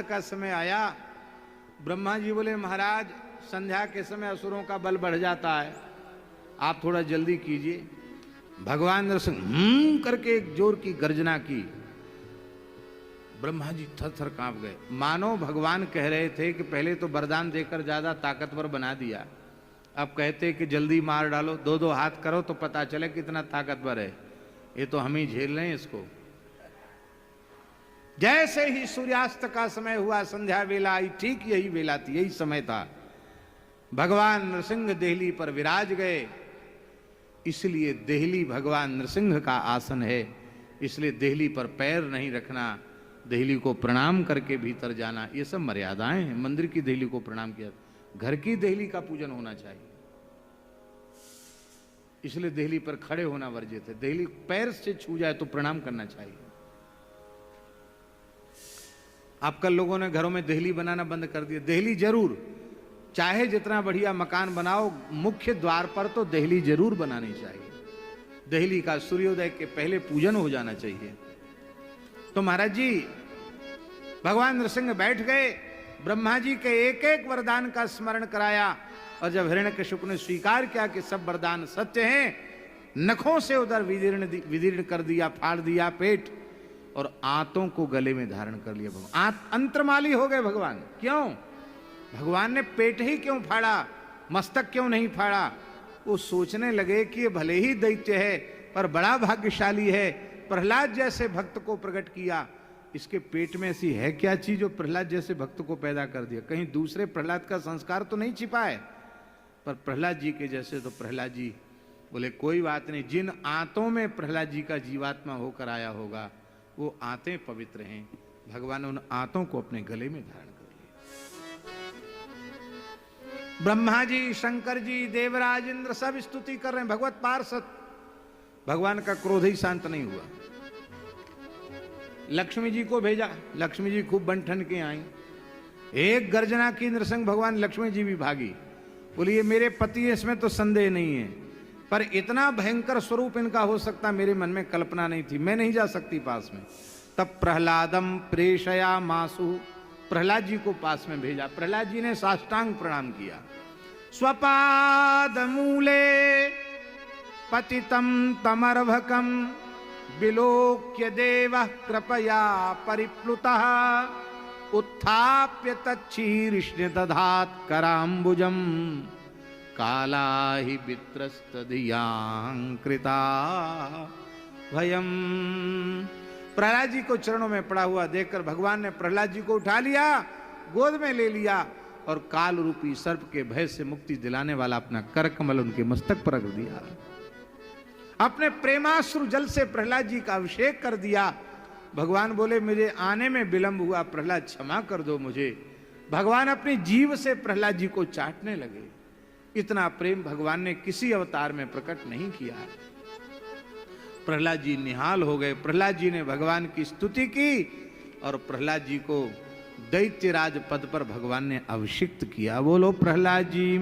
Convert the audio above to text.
का समय आया, ब्रह्मा जी बोले महाराज संध्या के समय असुरों का बल बढ़ जाता है, आप थोड़ा जल्दी कीजिए। भगवान नरसिंह करके एक जोर की गर्जना की। ब्रह्मा जी थर थर कांप गए, मानो भगवान कह रहे थे कि पहले तो वरदान देकर ज्यादा ताकतवर बना दिया, अब कहते कि जल्दी मार डालो, दो दो हाथ करो तो पता चले कितना ताकतवर है, ये तो हम ही झेल रहे हैं इसको। जैसे ही सूर्यास्त का समय हुआ, संध्या वेला आई, ठीक यही वेला थी, यही समय था। भगवान नरसिंह देहली पर विराज गए, इसलिए देहली भगवान नरसिंह का आसन है, इसलिए देहली पर पैर नहीं रखना, देहली को प्रणाम करके भीतर जाना, ये सब मर्यादाएं हैं। मंदिर की देहली को प्रणाम किया, घर की देहली का पूजन होना चाहिए, इसलिए देहली पर खड़े होना वर्जित है। देहली पैर से छू जाए तो प्रणाम करना चाहिए। आजकल लोगों ने घरों में देहली बनाना बंद कर दिया। देहली जरूर, चाहे जितना बढ़िया मकान बनाओ, मुख्य द्वार पर तो देहली जरूर बनानी चाहिए। देहली का सूर्योदय के पहले पूजन हो जाना चाहिए। तो महाराज जी भगवान नरसिंह बैठ गए, ब्रह्मा जी के एक एक वरदान का स्मरण कराया, और जब हिरण्यकशिपु ने स्वीकार किया कि सब वरदान सत्य हैं, नखों से उधर विदीर्ण कर दिया, फाड़ दिया पेट, और आंतों को गले में धारण कर लिया। भगवान अंतर्माली हो गए भगवान। क्यों? भगवान ने पेट ही क्यों फाड़ा, मस्तक क्यों नहीं फाड़ा? वो सोचने लगे कि ये भले ही दैत्य है पर बड़ा भाग्यशाली है, प्रहलाद जैसे भक्त को प्रकट किया, इसके पेट में ऐसी है क्या चीज जो प्रहलाद जैसे भक्त को पैदा कर दिया? कहीं दूसरे प्रहलाद का संस्कार तो नहीं छिपा है? पर प्रहलाद जी के जैसे तो प्रहलाद जी बोले कोई बात नहीं, जिन आंतों में प्रहलाद जी का जीवात्मा होकर आया होगा वो आंतें पवित्र हैं। भगवान ने उन आंतों को अपने गले में धारण कर लिया। ब्रह्मा जी, शंकर जी, देवराज, इंद्र सब स्तुति कर रहे हैं, भगवत पार्षद। भगवान का क्रोध ही शांत नहीं हुआ। लक्ष्मी जी को भेजा, लक्ष्मी जी खूब बंठन के आई, एक गर्जना की नरसिंह भगवान, लक्ष्मी जी भी भागी, बोली ये मेरे पति है, इसमें तो संदेह नहीं है, पर इतना भयंकर स्वरूप इनका हो सकता मेरे मन में कल्पना नहीं थी, मैं नहीं जा सकती पास में। तब प्रहलादम प्रेषया मासु, प्रहलाद जी को पास में भेजा। प्रहलाद जी ने साष्टांग प्रणाम किया। स्वपाद मूले पतितम तमर्भकम विलोक्य देवः कृपया परिप्लुतः उत्थाप्य तच्छीर्ष्ण दधात् कराम्बुजम् काला ही वित्रस्तधियांकृता भयम। प्रहलाद जी को चरणों में पड़ा हुआ देखकर भगवान ने प्रहलाद जी को उठा लिया, गोद में ले लिया, और काल रूपी सर्प के भय से मुक्ति दिलाने वाला अपना कर कमल उनके मस्तक पर रख दिया। अपने प्रेमाश्रु जल से प्रहलाद जी का अभिषेक कर दिया। भगवान बोले मुझे आने में विलंब हुआ, प्रहलाद क्षमा कर दो मुझे। भगवान अपनी जीभ से प्रहलाद जी को चाटने लगे। इतना प्रेम भगवान ने किसी अवतार में प्रकट नहीं किया। प्रहलाद जी निहाल हो गए। प्रहलाद जी ने भगवान की स्तुति की, और प्रहलाद जी को दैत्यराज पद पर भगवान ने अभिषिक्त किया। बोलो प्रहलाद जी